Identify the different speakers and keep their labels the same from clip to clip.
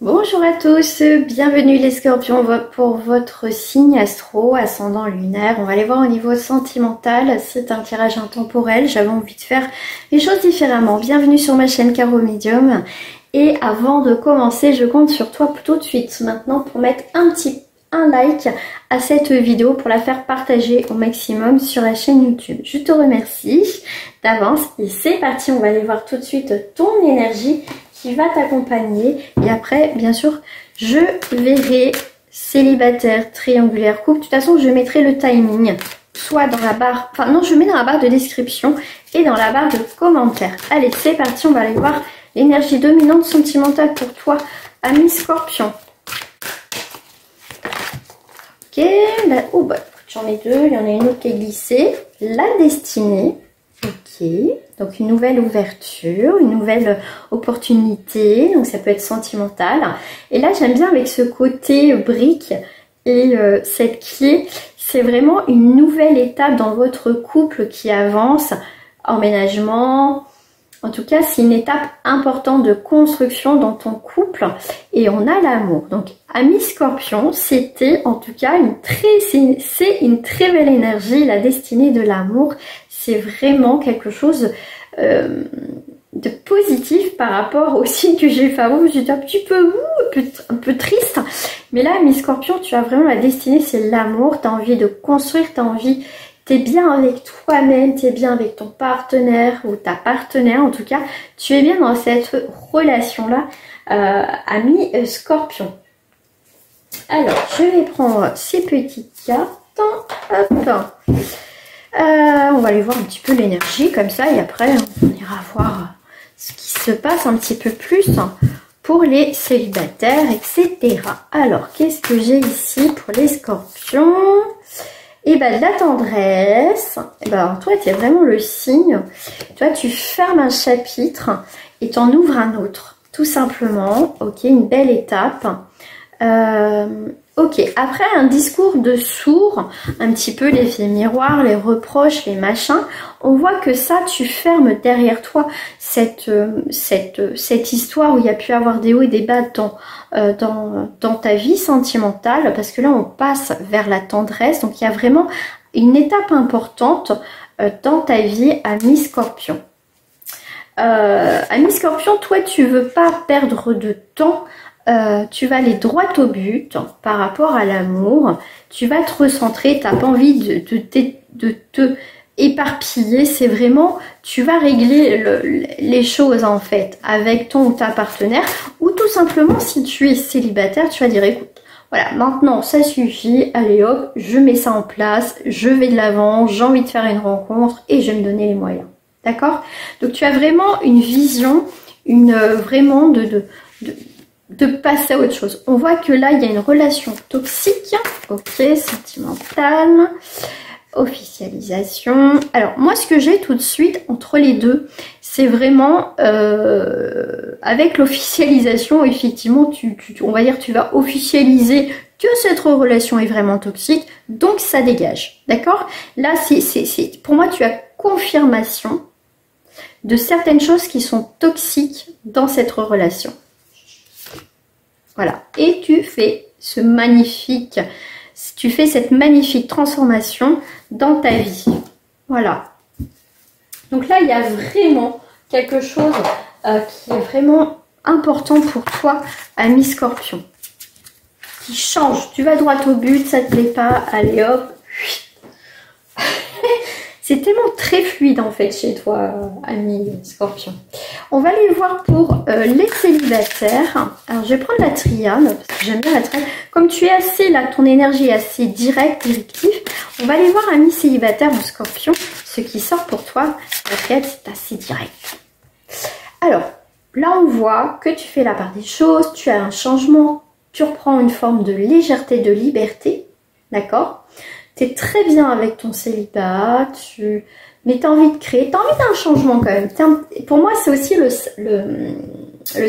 Speaker 1: Bonjour à tous, bienvenue les scorpions pour votre signe astro, ascendant lunaire. On va aller voir au niveau sentimental, c'est un tirage intemporel, j'avais envie de faire les choses différemment. Bienvenue sur ma chaîne Caro Medium. Et avant de commencer, je compte sur toi tout de suite maintenant pour mettre un like à cette vidéo, pour la faire partager au maximum sur la chaîne YouTube. Je te remercie d'avance et c'est parti, on va aller voir tout de suite ton énergie qui va t'accompagner. Et après, bien sûr, je verrai célibataire, triangulaire, couple. De toute façon, je mettrai le timing, soit dans la barre, enfin non, je mets dans la barre de description et dans la barre de commentaires. Allez, c'est parti, on va aller voir l'énergie dominante sentimentale pour toi, ami Scorpion. Ok, là, oh bah, j'en ai deux, il y en a une autre qui est glissée. La destinée. Ok, donc une nouvelle ouverture, une nouvelle opportunité, donc ça peut être sentimental. Et là j'aime bien avec ce côté brique et cette clé, c'est vraiment une nouvelle étape dans votre couple qui avance, emménagement. En tout cas, c'est une étape importante de construction dans ton couple et on a l'amour. Donc, ami Scorpion, c'était en tout cas c'est une très belle énergie, la destinée de l'amour. C'est vraiment quelque chose de positif par rapport au signe que j'ai fait avant. J'étais un petit peu un peu triste. Mais là, ami Scorpion, tu as vraiment la destinée, c'est l'amour. Tu as envie de construire, tu as envie... T'es bien avec toi-même, t'es bien avec ton partenaire ou ta partenaire, en tout cas, tu es bien dans cette relation-là, ami Scorpion. Alors, je vais prendre ces petites cartes. Hop. On va aller voir un petit peu l'énergie comme ça et après, on ira voir ce qui se passe un petit peu plus pour les célibataires, etc. Alors, qu'est-ce que j'ai ici pour les Scorpions ? Et ben de la tendresse, et ben toi tu es vraiment le signe, toi tu fermes un chapitre et t'en ouvres un autre, tout simplement, ok, une belle étape. Ok, après un discours de sourd, un petit peu l'effet miroir, les reproches, les machins, on voit que ça tu fermes derrière toi cette histoire où il y a pu avoir des hauts et des bas dans ta vie sentimentale, parce que là on passe vers la tendresse, donc il y a vraiment une étape importante dans ta vie, ami Scorpion. Ami Scorpion, toi tu veux pas perdre de temps, tu vas aller droit au but par rapport à l'amour, tu vas te recentrer, tu n'as pas envie de te éparpiller, c'est vraiment, tu vas régler les choses en fait avec ton ou ta partenaire, ou tout simplement si tu es célibataire, tu vas dire écoute, voilà, maintenant ça suffit, allez hop, je mets ça en place, je vais de l'avant, j'ai envie de faire une rencontre et je vais me donner les moyens, d'accord? Donc tu as vraiment une vision, vraiment de passer à autre chose. On voit que là il y a une relation toxique, ok, sentimentale, officialisation. Alors moi ce que j'ai tout de suite entre les deux, c'est vraiment avec l'officialisation, effectivement on va dire tu vas officialiser que cette relation est vraiment toxique, donc ça dégage, d'accord? Là c'est pour moi tu as confirmation de certaines choses qui sont toxiques dans cette relation. Voilà, et tu fais cette magnifique transformation dans ta vie. Voilà. Donc là, il y a vraiment quelque chose qui est vraiment important pour toi, ami Scorpion. Qui change. Tu vas droit au but, ça te plaît pas, allez hop. C'est tellement très fluide en fait chez toi, ami Scorpion. On va aller voir pour les célibataires. Alors je vais prendre la triade, parce que j'aime bien la triade. Comme tu es assez là, ton énergie est assez directive. On va aller voir, ami célibataire en Scorpion, ce qui sort pour toi. La triade, c'est assez direct. Alors, là on voit que tu fais la part des choses, tu as un changement, tu reprends une forme de légèreté, de liberté, d'accord? Tu es très bien avec ton célibat, mais tu as envie de créer, tu as envie d'un changement quand même. Pour moi, c'est aussi le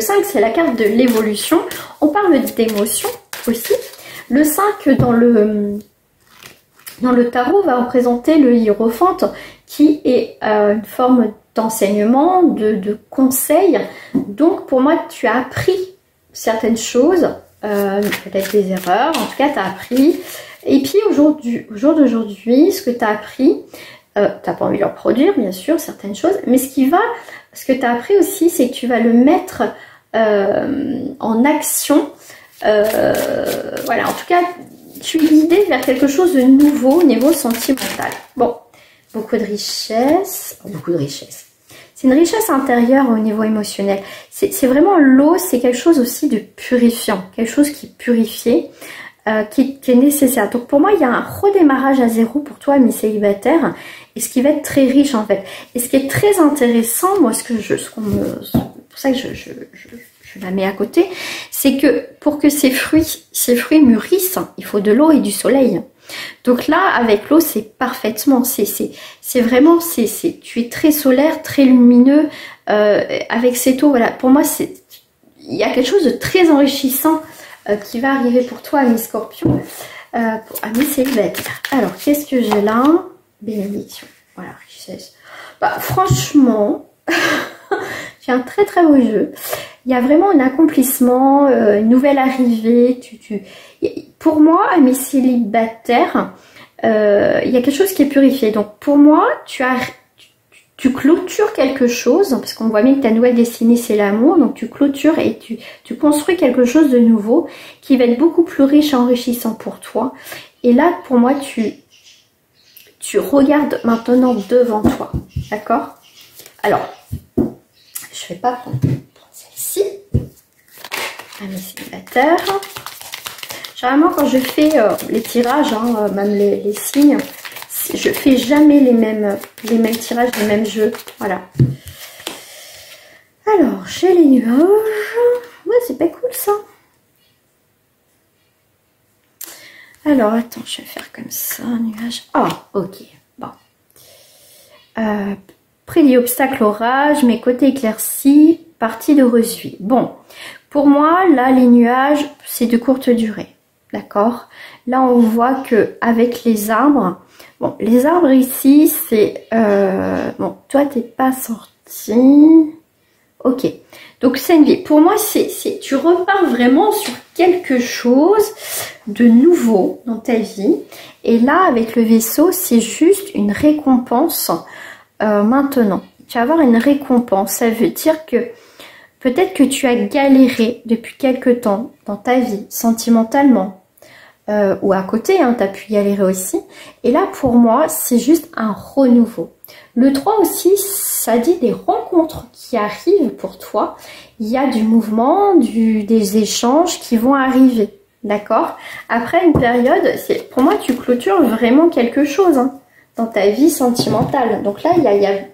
Speaker 1: 5, c'est la carte de l'évolution. On parle d'émotion aussi. Le 5 dans le tarot va représenter le hiérophante qui est une forme d'enseignement, de conseil. Donc pour moi, tu as appris certaines choses, peut-être des erreurs, en tout cas tu as appris. Et puis au jour d'aujourd'hui, ce que tu as appris, tu n'as pas envie de le reproduire, bien sûr, certaines choses, mais ce que tu as appris aussi, c'est que tu vas le mettre en action. Voilà, en tout cas, tu es guidé vers quelque chose de nouveau au niveau sentimental. Bon, beaucoup de richesse, beaucoup de richesse. C'est une richesse intérieure au niveau émotionnel. C'est vraiment l'eau, c'est quelque chose aussi de purifiant, quelque chose qui est purifié, qui est nécessaire. Donc pour moi, il y a un redémarrage à zéro pour toi, mes célibataires, et ce qui va être très riche en fait. Et ce qui est très intéressant, moi, c'est pour ça que je la mets à côté, c'est que pour que ces fruits mûrissent, il faut de l'eau et du soleil. Donc là, avec l'eau, c'est parfaitement, c'est vraiment, tu es très solaire, très lumineux, avec cette eau, voilà, pour moi, il y a quelque chose de très enrichissant qui va arriver pour toi, mes scorpions, à mes célibataires. Alors, qu'est-ce que j'ai là? Bénédiction, voilà, richesse. Bah, franchement, j'ai un très très beau jeu. Il y a vraiment un accomplissement, une nouvelle arrivée. Pour moi, à mes célibataires, il y a quelque chose qui est purifié. Donc pour moi, tu clôtures quelque chose, parce qu'on voit bien que ta nouvelle destinée, c'est l'amour. Donc tu clôtures et tu construis quelque chose de nouveau qui va être beaucoup plus riche et enrichissant pour toi. Et là, pour moi, tu regardes maintenant devant toi. D'accord? Alors, je ne vais pas prendre celle-ci. À mes célibataires. Généralement, quand je fais les tirages, même les signes, je fais jamais les mêmes tirages, les mêmes jeux. Voilà. Alors, j'ai les nuages. Ouais, c'est pas cool ça. Alors, attends, je vais faire comme ça, nuage. Ah, ok. Bon. Prédit obstacle orage, mes côtés éclaircis, partie d'heureuse vie. Bon, pour moi, là, les nuages, c'est de courte durée. D'accord? Là, on voit que avec les arbres, bon, les arbres ici, c'est... bon, toi, t'es pas sorti. Ok. Donc, c'est une vie. Pour moi, tu repars vraiment sur quelque chose de nouveau dans ta vie. Et là, avec le vaisseau, c'est juste une récompense maintenant. Tu vas avoir une récompense. Ça veut dire que peut-être que tu as galéré depuis quelque temps dans ta vie, sentimentalement. Ou à côté, tu as pu galérer aussi. Et là, pour moi, c'est juste un renouveau. Le 3 aussi, ça dit des rencontres qui arrivent pour toi. Il y a du mouvement, des échanges qui vont arriver. D'accord? Après une période, pour moi, tu clôtures vraiment quelque chose dans ta vie sentimentale. Donc là,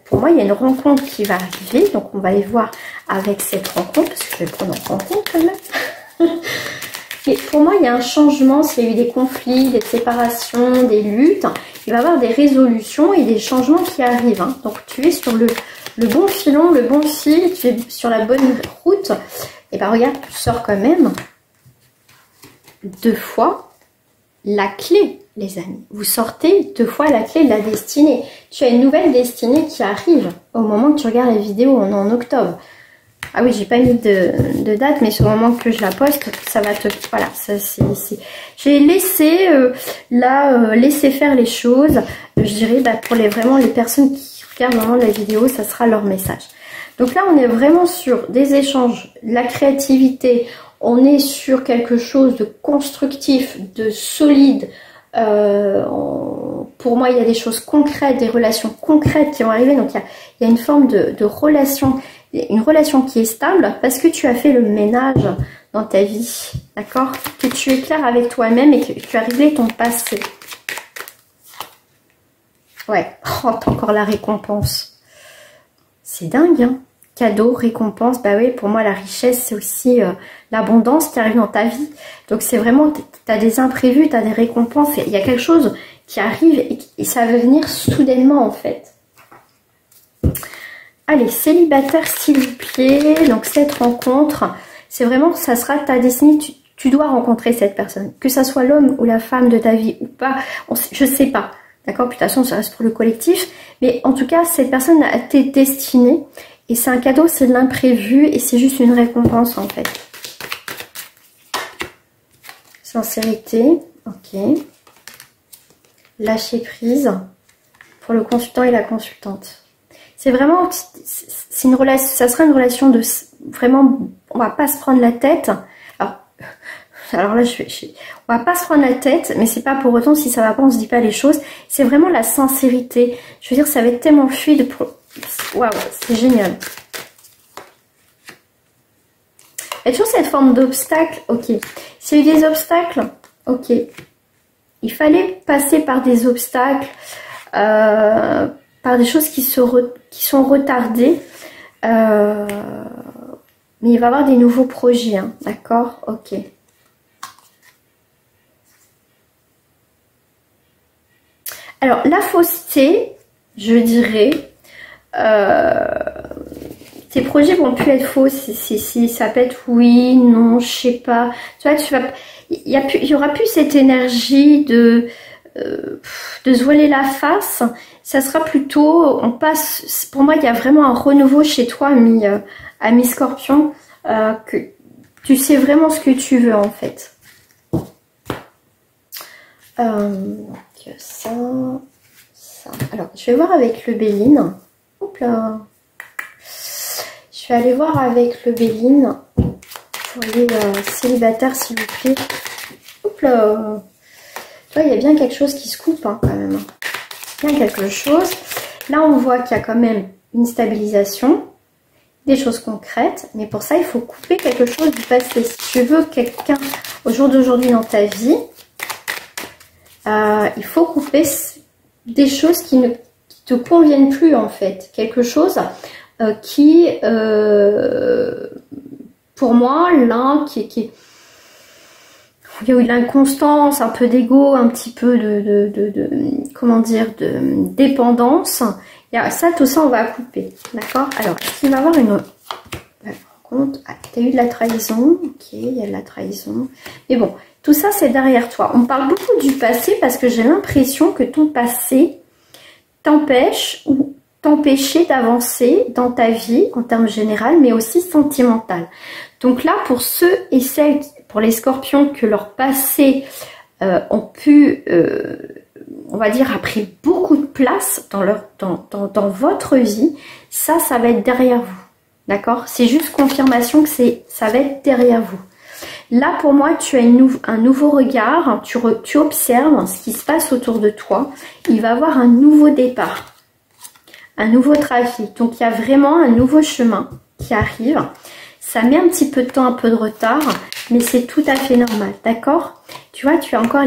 Speaker 1: pour moi, il y a une rencontre qui va arriver. Donc, on va aller voir avec cette rencontre, parce que je vais prendre en compte quand même. Mais pour moi, il y a un changement, s'il y a eu des conflits, des séparations, des luttes, il va y avoir des résolutions et des changements qui arrivent. Donc tu es sur le bon filon, le bon fil, tu es sur la bonne route. Et bien regarde, tu sors quand même 2 fois la clé, les amis. Vous sortez 2 fois la clé de la destinée. Tu as une nouvelle destinée qui arrive au moment que tu regardes la vidéo, on est en octobre. Ah oui, j'ai pas mis de date, mais sur le moment que je la poste, ça va te... Voilà, ça c'est... J'ai laissé, laisser faire les choses. Je dirais, pour vraiment les personnes qui regardent vraiment la vidéo, ça sera leur message. Donc là, on est vraiment sur des échanges, la créativité. On est sur quelque chose de constructif, de solide. Pour moi, il y a des choses concrètes, des relations concrètes qui vont arriver. Donc, il y a une forme de relation... Une relation qui est stable parce que tu as fait le ménage dans ta vie, d'accord? Que tu es clair avec toi-même et que tu as réglé ton passé. Ouais, oh, t'as encore la récompense. C'est dingue, hein? Cadeau, récompense, bah oui, pour moi la richesse c'est aussi l'abondance qui arrive dans ta vie. Donc c'est vraiment, tu as des imprévus, tu as des récompenses, il y a quelque chose qui arrive et ça va venir soudainement en fait. Allez, célibataire s'il vous plaît, donc cette rencontre, c'est vraiment, ça sera ta destinée, tu dois rencontrer cette personne. Que ça soit l'homme ou la femme de ta vie ou pas, je sais pas, d'accord? Puis de toute façon, ça reste pour le collectif, mais en tout cas, cette personne a été destinée, et c'est un cadeau, c'est de l'imprévu, et c'est juste une récompense en fait. Sincérité, ok. Lâcher prise pour le consultant et la consultante. C'est vraiment, c'est une relation, ça sera une relation de vraiment, on va pas se prendre la tête. Alors là, on va pas se prendre la tête, mais c'est pas pour autant si ça va pas, on se dit pas les choses. C'est vraiment la sincérité. Je veux dire, ça va être tellement fluide. Waouh, c'est génial. Il y a toujours cette forme d'obstacle, ok. S'il y a eu des obstacles, ok. Il fallait passer par des obstacles, par des choses qui sont retardées. Mais il va y avoir des nouveaux projets, hein, d'accord? Ok. Alors, la fausseté, je dirais, tes projets vont plus être faux. Si ça peut être oui, non, je sais pas. Tu vois, il y aura plus cette énergie de se voiler la face. Ça sera plutôt, on passe. Pour moi, il y a vraiment un renouveau chez toi, ami Scorpion, que tu sais vraiment ce que tu veux en fait. Donc ça. Alors, je vais voir avec le Béline. Hop là. Je vais aller voir avec le Béline pour les célibataires, s'il vous plaît. Hop là. Tu vois, il y a bien quelque chose qui se coupe, hein, quand même. Bien quelque chose. Là, on voit qu'il y a quand même une stabilisation, des choses concrètes. Mais pour ça, il faut couper quelque chose du passé. Si tu veux quelqu'un au jour d'aujourd'hui dans ta vie, il faut couper des choses qui ne te conviennent plus, en fait. Quelque chose qui, pour moi, là, il y a eu de l'inconstance, un peu d'ego, un petit peu comment dire, de dépendance. Il y a ça, tout ça, on va couper, d'accord? Alors, est-ce qu'il va y avoir une rencontre? Ah, tu as eu de la trahison, ok, il y a de la trahison. Mais bon, tout ça, c'est derrière toi. On parle beaucoup du passé parce que j'ai l'impression que ton passé t'empêche ou t'empêcher d'avancer dans ta vie en termes généraux, mais aussi sentimental. Donc là, pour ceux et celles, pour les scorpions, que leur passé ont pu, on va dire, a pris beaucoup de place dans votre vie, ça va être derrière vous. D'accord? C'est juste confirmation que ça va être derrière vous. Là, pour moi, tu as un nouveau regard, tu observes ce qui se passe autour de toi. Il va y avoir un nouveau départ, un nouveau trafic. Donc, il y a vraiment un nouveau chemin qui arrive. Ça met un petit peu de temps, un peu de retard, mais c'est tout à fait normal, d'accord? Tu vois, tu as encore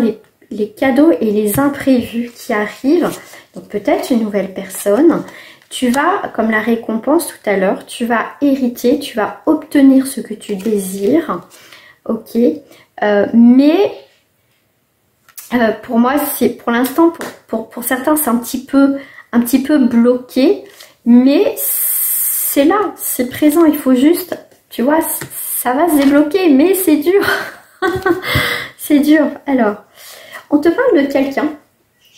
Speaker 1: les cadeaux et les imprévus qui arrivent. Donc, peut-être une nouvelle personne. Tu vas, comme la récompense tout à l'heure, tu vas hériter, tu vas obtenir ce que tu désires. Ok, mais pour moi, c'est pour l'instant, pour certains, c'est un petit peu bloqué, mais c'est là, c'est présent. Il faut juste, tu vois, ça va se débloquer, mais c'est dur. C'est dur. Alors, on te parle de quelqu'un.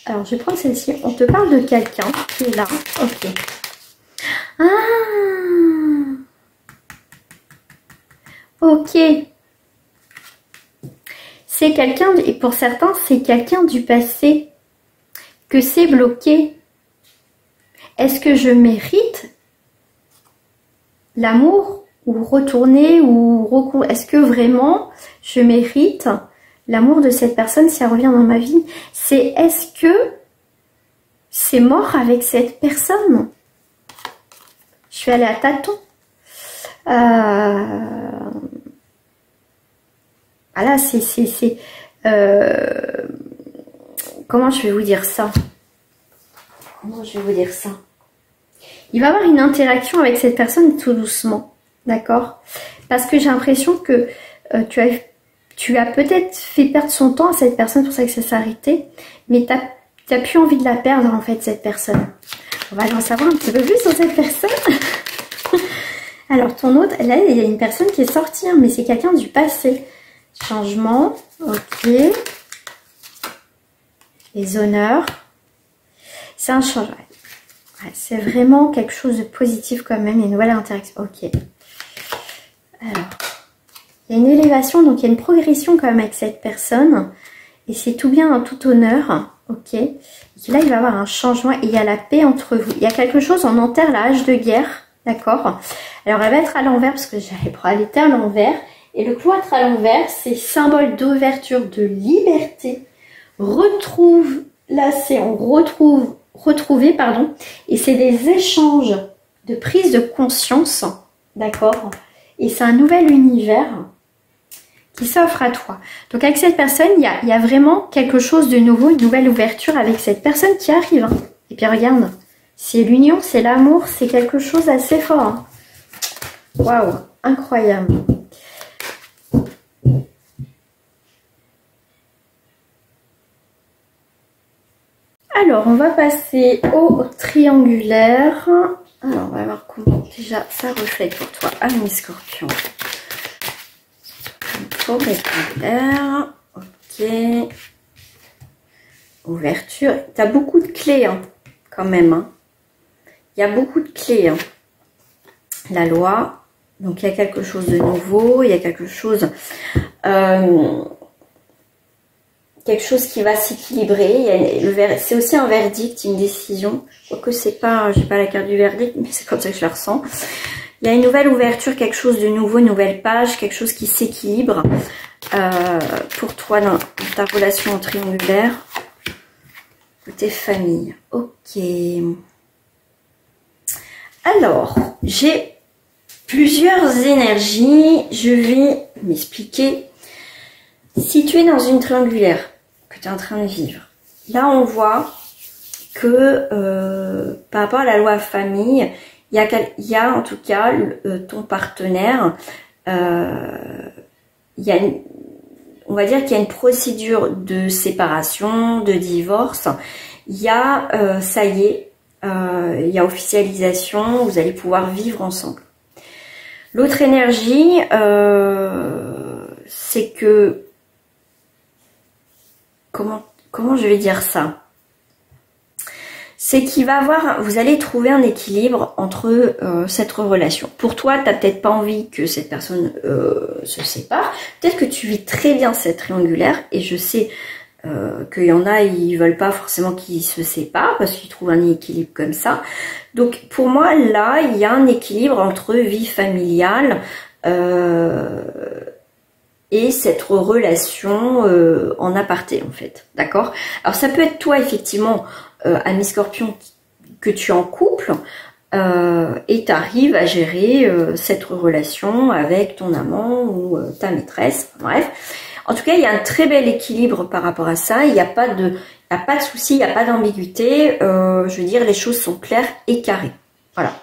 Speaker 1: Alors, je vais prendre celle-ci. On te parle de quelqu'un qui est là. Ok. Ah. Ok. C'est quelqu'un, et pour certains, c'est quelqu'un du passé que c'est bloqué. Est-ce que je mérite l'amour ou retourner ou est-ce que vraiment je mérite l'amour de cette personne si elle revient dans ma vie? C'est est-ce que c'est mort avec cette personne? Je vais aller à tâtons. Voilà, comment je vais vous dire ça? Comment je vais vous dire ça? Il va y avoir une interaction avec cette personne tout doucement, d'accord? Parce que j'ai l'impression que tu as peut-être fait perdre son temps à cette personne, pour ça que ça s'est arrêté, mais tu n'as plus envie de la perdre en fait, cette personne. On va en savoir un petit peu plus sur cette personne. Alors ton autre, là il y a une personne qui est sortie, hein, mais c'est quelqu'un du passé. Changement, ok. Les honneurs. C'est un changement. Ouais, c'est vraiment quelque chose de positif quand même. Il y a une nouvelle interaction. Ok. Alors, il Il y a une élévation, donc il y a une progression quand même avec cette personne. Et c'est tout bien, en tout honneur. Ok. Et là, il va y avoir un changement et il y a la paix entre vous. Il y a quelque chose, on enterre la hache de guerre. D'accord. Alors, elle va être à l'envers parce que elle était à l'envers. Et le cloître à l'envers, c'est symbole d'ouverture, de liberté. Retrouver, pardon. Et c'est des échanges de prise de conscience. D'accord. Et c'est un nouvel univers qui s'offre à toi. Donc avec cette personne, il y a vraiment quelque chose de nouveau, une nouvelle ouverture avec cette personne qui arrive. Hein. Et puis regarde, c'est l'union, c'est l'amour, c'est quelque chose d'assez fort. Hein. Waouh, incroyable. Alors, on va passer au triangulaire. Alors, on va voir comment déjà ça reflète pour toi, ami Scorpion. Rectangulaire, ok. Ouverture. Tu as beaucoup de clés, hein, quand même. Hein. Il y a beaucoup de clés. Hein. La loi. Donc, il y a quelque chose de nouveau. Il y a quelque chose qui va s'équilibrer. C'est aussi un verdict, une décision. Quoique c'est pas, j'ai pas la carte du verdict, mais c'est comme ça que je la ressens. Il y a une nouvelle ouverture, quelque chose de nouveau, une nouvelle page, quelque chose qui s'équilibre pour toi dans ta relation triangulaire. Côté famille. Ok. Alors, j'ai plusieurs énergies. Je vais m'expliquer. Si tu es dans une triangulaire que tu es en train de vivre, là on voit que par rapport à la loi famille, il y a en tout cas ton partenaire, on va dire qu'il y a une procédure de séparation, de divorce. Il y a, ça y est, il y a officialisation, vous allez pouvoir vivre ensemble. L'autre énergie, c'est que, comment je vais dire ça? C'est qu'il va avoir, vous allez trouver un équilibre entre cette relation. Pour toi, tu n'as peut-être pas envie que cette personne se sépare. Peut-être que tu vis très bien cette triangulaire. Et je sais qu'il y en a, ils veulent pas forcément qu'ils se séparent parce qu'ils trouvent un équilibre comme ça. Donc pour moi, là, il y a un équilibre entre vie familiale et cette relation en aparté en fait, d'accord? Alors ça peut être toi effectivement, ami Scorpion, que tu es en couple et tu arrives à gérer cette relation avec ton amant ou ta maîtresse, bref. En tout cas, il y a un très bel équilibre par rapport à ça, il n'y a pas de souci, il n'y a pas d'ambiguïté, je veux dire, les choses sont claires et carrées, voilà.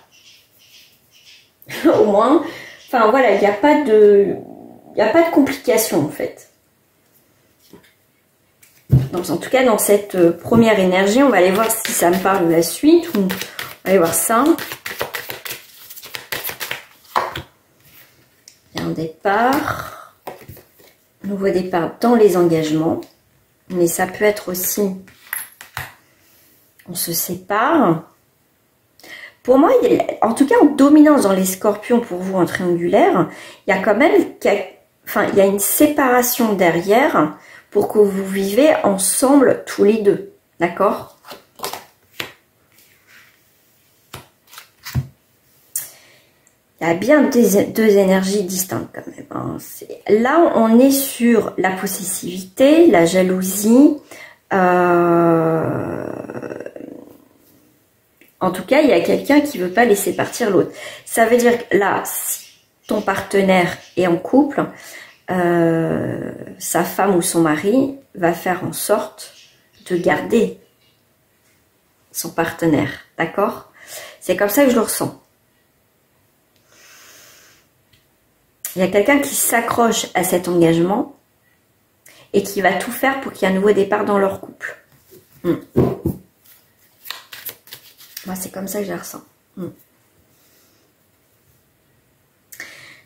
Speaker 1: Au moins, enfin voilà, il n'y a pas de complications en fait. Donc en tout cas dans cette première énergie, on va aller voir si ça me parle de la suite. On va aller voir ça. Il y a un départ. Nouveau départ dans les engagements. Mais ça peut être aussi on se sépare. Pour moi, en tout cas en dominance dans les scorpions pour vous en triangulaire, il y a quand même il y a une séparation derrière pour que vous vivez ensemble tous les deux. D'accord? Il y a bien deux énergies distinctes quand même. Hein. Là, on est sur la possessivité, la jalousie. En tout cas, il y a quelqu'un qui ne veut pas laisser partir l'autre. Ça veut dire que là, si ton partenaire est en couple, sa femme ou son mari va faire en sorte de garder son partenaire, d'accord? C'est comme ça que je le ressens. Il y a quelqu'un qui s'accroche à cet engagement et qui va tout faire pour qu'il y ait un nouveau départ dans leur couple. Moi, c'est comme ça que je la ressens.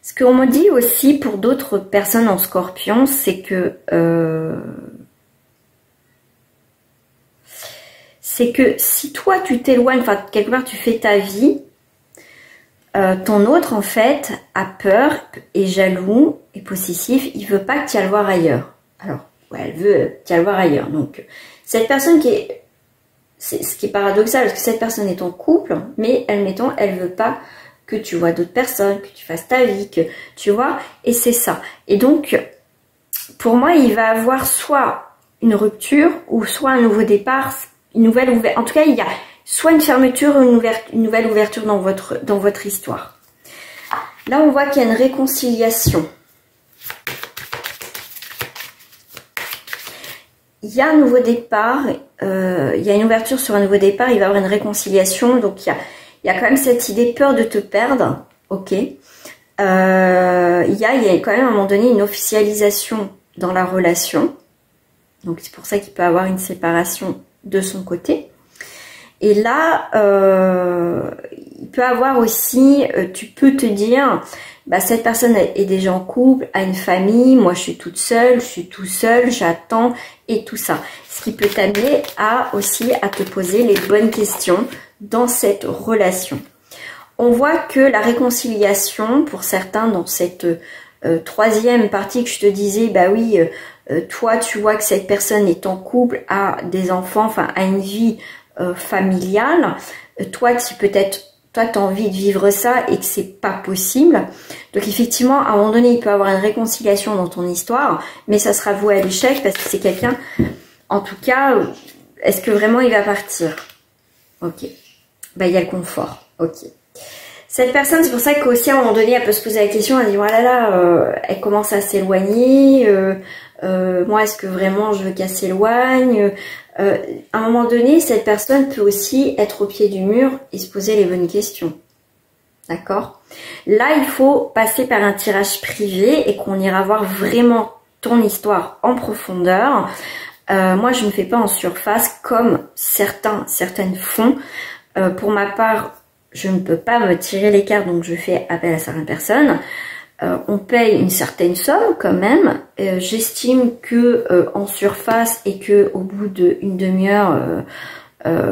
Speaker 1: Ce qu'on me dit aussi pour d'autres personnes en scorpion, c'est que si toi tu t'éloignes, enfin quelque part tu fais ta vie, ton autre en fait a peur, est jaloux est possessif, il veut pas que tu ailles le voir ailleurs. Alors, ouais, elle veut que tu ailles le voir ailleurs. Donc, cette personne qui est... C'est ce qui est paradoxal, parce que cette personne est en couple, mais admettons, elle veut pas que tu vois d'autres personnes, que tu fasses ta vie, que tu vois, et c'est ça. Et donc, pour moi, il va avoir soit une rupture, ou soit un nouveau départ, une nouvelle ouverture. En tout cas, il y a soit une fermeture ou une nouvelle ouverture dans votre histoire. Là, on voit qu'il y a une réconciliation. Il y a un nouveau départ, il y a une ouverture sur un nouveau départ, il va y avoir une réconciliation, donc il y a quand même cette idée peur de te perdre, ok. Il y a quand même à un moment donné une officialisation dans la relation, donc c'est pour ça qu'il peut avoir une séparation de son côté. Et là, il peut avoir aussi, tu peux te dire, bah, cette personne est déjà en couple, a une famille, moi je suis toute seule, je suis tout seul, j'attends et tout ça. Ce qui peut t'amener aussi à te poser les bonnes questions dans cette relation. On voit que la réconciliation, pour certains, dans cette troisième partie que je te disais, bah oui, toi tu vois que cette personne est en couple, a des enfants, enfin a une vie familiale, toi tu peut-être... Toi, tu as envie de vivre ça et que c'est pas possible. Donc, effectivement, à un moment donné, il peut y avoir une réconciliation dans ton histoire, mais ça sera voué à l'échec parce que c'est quelqu'un, en tout cas, est-ce que vraiment il va partir? Ok. Ben, il y a le confort. Ok. Cette personne, c'est pour ça qu'aussi, à un moment donné, elle peut se poser la question, elle dit, oh là là, elle commence à s'éloigner, moi, est-ce que vraiment je veux qu'elle s'éloigne? À un moment donné, cette personne peut aussi être au pied du mur et se poser les bonnes questions. D'accord? Là, il faut passer par un tirage privé et qu'on ira voir vraiment ton histoire en profondeur. Moi, je ne fais pas en surface comme certaines font. Pour ma part, je ne peux pas me tirer les cartes, donc je fais appel à certaines personnes. On paye une certaine somme quand même. J'estime que en surface et que au bout d'une demi-heure,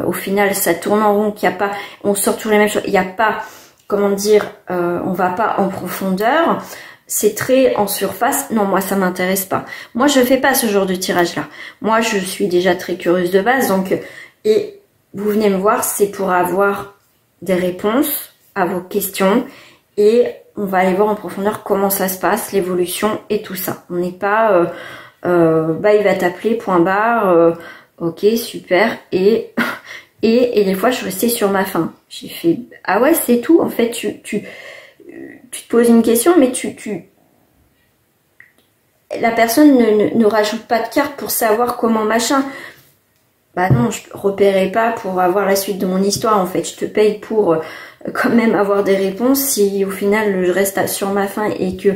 Speaker 1: au final, ça tourne en rond, qu'il n'y a pas, on sort toujours les mêmes choses. Il n'y a pas, comment dire, on va pas en profondeur. C'est très en surface. Non, moi, ça m'intéresse pas. Moi, je fais pas ce genre de tirage-là. Moi, je suis déjà très curieuse de base, donc et vous venez me voir, c'est pour avoir des réponses à vos questions et on va aller voir en profondeur comment ça se passe, l'évolution et tout ça. On n'est pas, bah il va t'appeler, point barre, ok, super, et des fois je suis restée sur ma faim. J'ai fait, ah ouais, c'est tout, en fait, tu te poses une question, mais la personne ne rajoute pas de carte pour savoir comment machin. Bah non, je repérais pas pour avoir la suite de mon histoire, en fait. Je te paye pour quand même avoir des réponses. Si au final je reste sur ma faim et que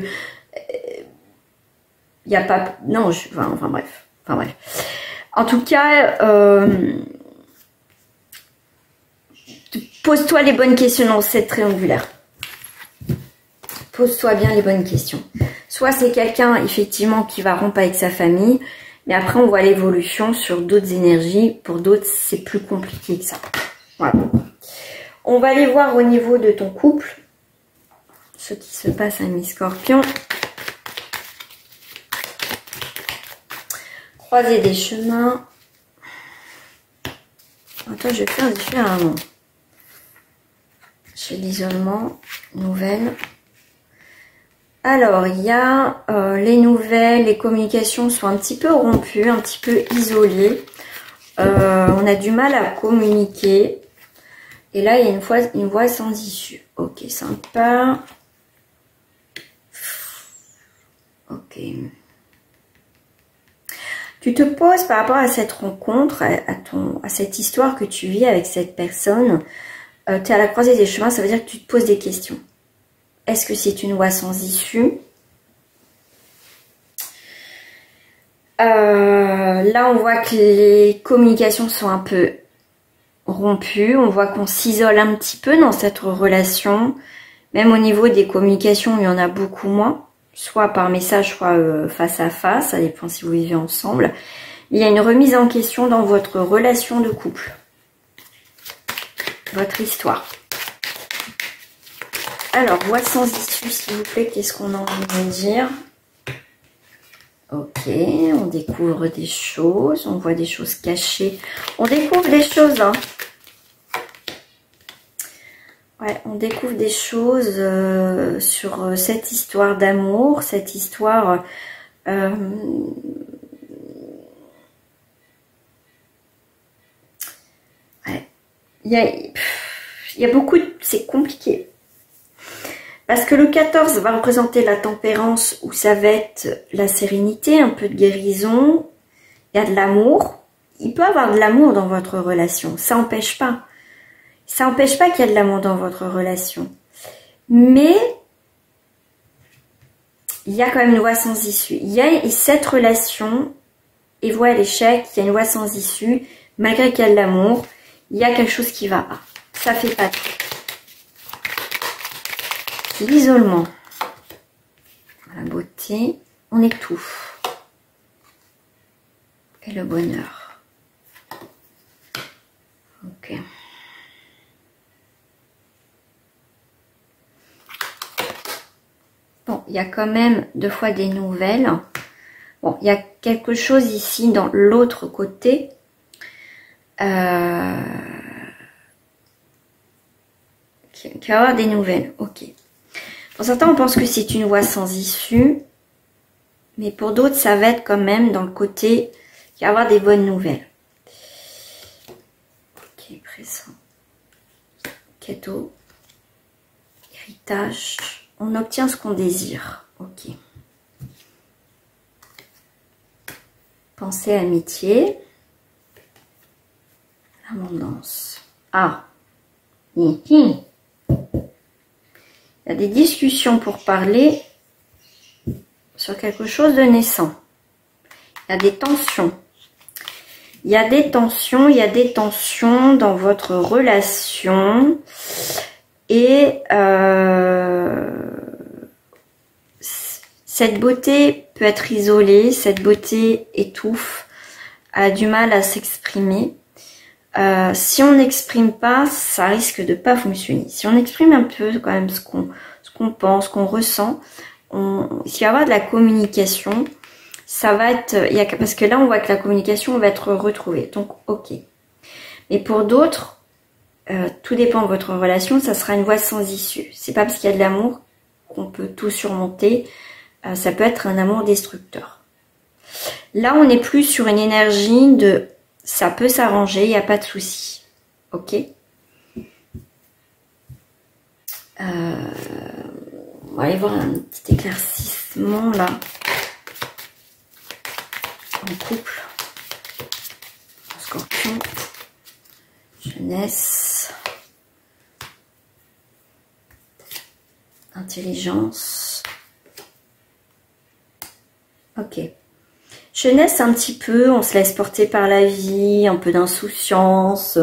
Speaker 1: il n'y a pas... Non, enfin bref. En tout cas, pose-toi les bonnes questions dans cette triangulaire. Pose-toi bien les bonnes questions. Soit c'est quelqu'un, effectivement, qui va rompre avec sa famille, mais après, on voit l'évolution sur d'autres énergies. Pour d'autres, c'est plus compliqué que ça. Voilà. On va aller voir au niveau de ton couple, ce qui se passe à mi-scorpion. Croiser des chemins. Attends, je vais faire différemment. Chez l'isolement, nouvelle. Alors, il y a les nouvelles, les communications sont un petit peu rompues, un petit peu isolées. On a du mal à communiquer. Et là, il y a une voie sans issue. Ok, sympa. Ok. Tu te poses par rapport à cette rencontre, à cette histoire que tu vis avec cette personne. Tu es à la croisée des chemins, ça veut dire que tu te poses des questions. Est-ce que c'est une voie sans issue? Là, on voit que les communications sont un peu rompues. On voit qu'on s'isole un petit peu dans cette relation. Même au niveau des communications, il y en a beaucoup moins. Soit par message, soit face à face. Ça dépend si vous vivez ensemble. Il y a une remise en question dans votre relation de couple. Votre histoire. Alors, voie sans issue, s'il vous plaît, qu'est-ce qu'on a envie de dire? Ok, on découvre des choses, on voit des choses cachées. On découvre des choses, hein. Ouais, on découvre des choses sur cette histoire d'amour, cette histoire... ouais. Il y a beaucoup... C'est compliqué. Parce que le 14 va représenter la tempérance, où ça va être la sérénité, un peu de guérison. Il y a de l'amour. Il peut y avoir de l'amour dans votre relation. Ça n'empêche pas. Ça n'empêche pas qu'il y a de l'amour dans votre relation. Mais il y a quand même une voie sans issue. Il y a cette relation est vouée à l'échec. Il y a une voie sans issue. Malgré qu'il y a de l'amour, il y a quelque chose qui va pas. Ça fait pas tout. L'isolement, la beauté, on étouffe. Et le bonheur. Ok. Bon, il y a quand même deux fois des nouvelles. Bon, il y a quelque chose ici dans l'autre côté. Qui va avoir des nouvelles. Ok. Pour certains, on pense que c'est une voie sans issue. Mais pour d'autres, ça va être quand même dans le côté qui va avoir des bonnes nouvelles. Ok, présent. Cadeau. Héritage. On obtient ce qu'on désire. Ok. Pensée, amitié. Abondance. Ah. Il y a des discussions pour parler sur quelque chose de naissant. Il y a des tensions. Il y a des tensions, il y a des tensions dans votre relation. Et cette beauté peut être isolée, cette beauté étouffe, a du mal à s'exprimer. Si on n'exprime pas, ça risque de pas fonctionner. Si on exprime un peu quand même ce qu'on pense, ce qu'on ressent, s'il va y avoir de la communication, ça va être... parce que là, on voit que la communication va être retrouvée. Donc, ok. Mais pour d'autres, tout dépend de votre relation, ça sera une voie sans issue. C'est pas parce qu'il y a de l'amour qu'on peut tout surmonter. Ça peut être un amour destructeur. Là, on n'est plus sur une énergie de... Ça peut s'arranger, il n'y a pas de souci. Ok. On va aller voir un petit éclaircissement là. En couple. En Scorpion. Jeunesse. Intelligence. Ok. Jeunesse un petit peu, on se laisse porter par la vie, un peu d'insouciance,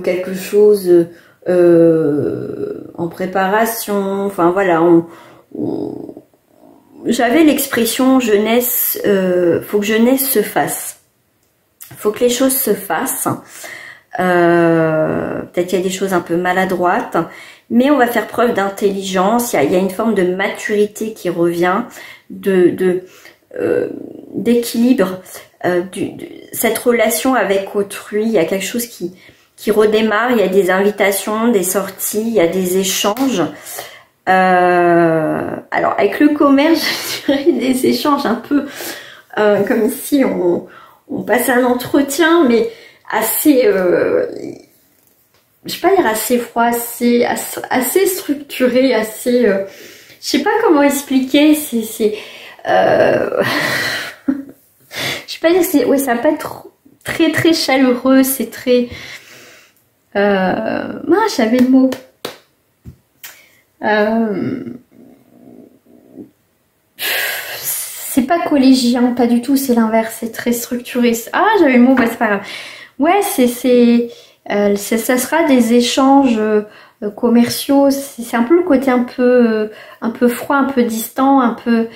Speaker 1: quelque chose en préparation, enfin voilà, j'avais l'expression jeunesse, faut que jeunesse se fasse, faut que les choses se fassent, peut-être qu'il y a des choses un peu maladroites, mais on va faire preuve d'intelligence, il y a une forme de maturité qui revient, d'équilibre, cette relation avec autrui, il y a quelque chose qui redémarre, il y a des invitations, des sorties, il y a des échanges. Alors avec le commerce, je dirais des échanges un peu comme ici, on passe un entretien, mais assez, je sais pas dire assez froid, assez structuré, assez, je sais pas comment expliquer, c'est je sais pas dire, ouais, ça va pas être très très chaleureux, c'est très j'avais le mot c'est pas collégien, pas du tout, c'est l'inverse, c'est très structuré. Ah, j'avais le mot, bah, c'est pas grave. Ouais, ça sera des échanges commerciaux, c'est un peu le côté un peu froid, un peu distant, un peu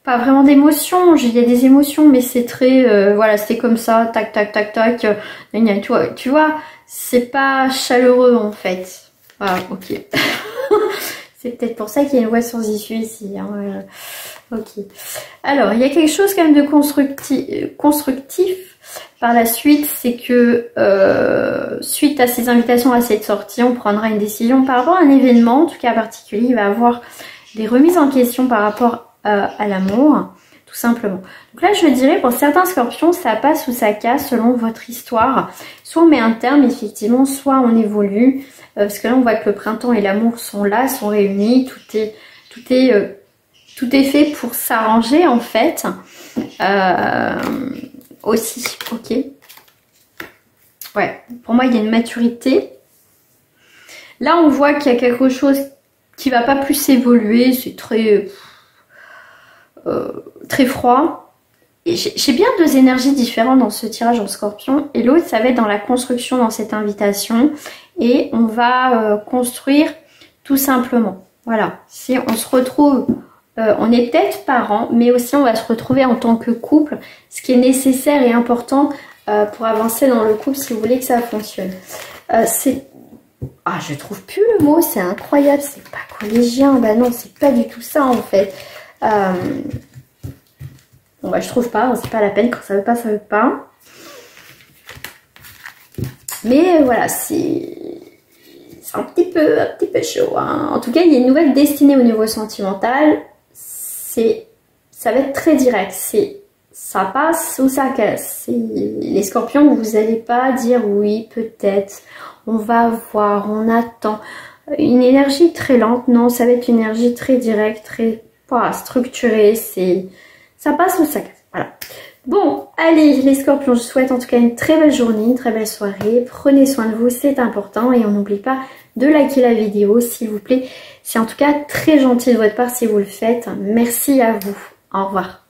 Speaker 1: pas vraiment d'émotions, il y a des émotions, mais c'est très voilà, c'est comme ça, tac tac tac tac, tu vois, c'est pas chaleureux en fait. Voilà, ok. C'est peut-être pour ça qu'il y a une voie sans issue ici. Hein. Ok. Alors, il y a quelque chose quand même de constructif par la suite, c'est que suite à ces invitations, à cette sortie, on prendra une décision par rapport à un événement, en tout cas particulier. Il va y avoir des remises en question par rapport à l'amour, tout simplement. Donc là, je dirais pour certains scorpions, ça passe ou ça casse selon votre histoire. Soit on met un terme, effectivement, soit on évolue. Parce que là, on voit que le printemps et l'amour sont là, sont réunis. Tout est fait pour s'arranger, en fait. Aussi, ok. Ouais, pour moi, il y a une maturité. Là, on voit qu'il y a quelque chose qui va pas plus évoluer. C'est très froid. J'ai bien deux énergies différentes dans ce tirage en scorpion. Et l'autre, ça va être dans la construction, dans cette invitation. Et on va construire tout simplement. Voilà, si on se retrouve... on est peut-être parents, mais aussi on va se retrouver en tant que couple, ce qui est nécessaire et important pour avancer dans le couple si vous voulez que ça fonctionne. Ah, je trouve plus le mot, c'est incroyable, c'est pas collégien, bah non, c'est pas du tout ça en fait. Bon bah je trouve pas, c'est pas la peine, quand ça veut pas, ça veut pas. Mais voilà, c'est un petit peu chaud. Hein. En tout cas, il y a une nouvelle destinée au niveau sentimental. Ça va être très direct. Ça passe ou ça casse. Les scorpions, vous n'allez pas dire oui, peut-être, on va voir, on attend. Une énergie très lente, non, ça va être une énergie très directe, très structurée. Ça passe ou ça casse. Voilà. Bon, allez les scorpions, je vous souhaite en tout cas une très belle journée, une très belle soirée. Prenez soin de vous, c'est important. Et on n'oublie pas de liker la vidéo, s'il vous plaît. C'est en tout cas très gentil de votre part si vous le faites. Merci à vous. Au revoir.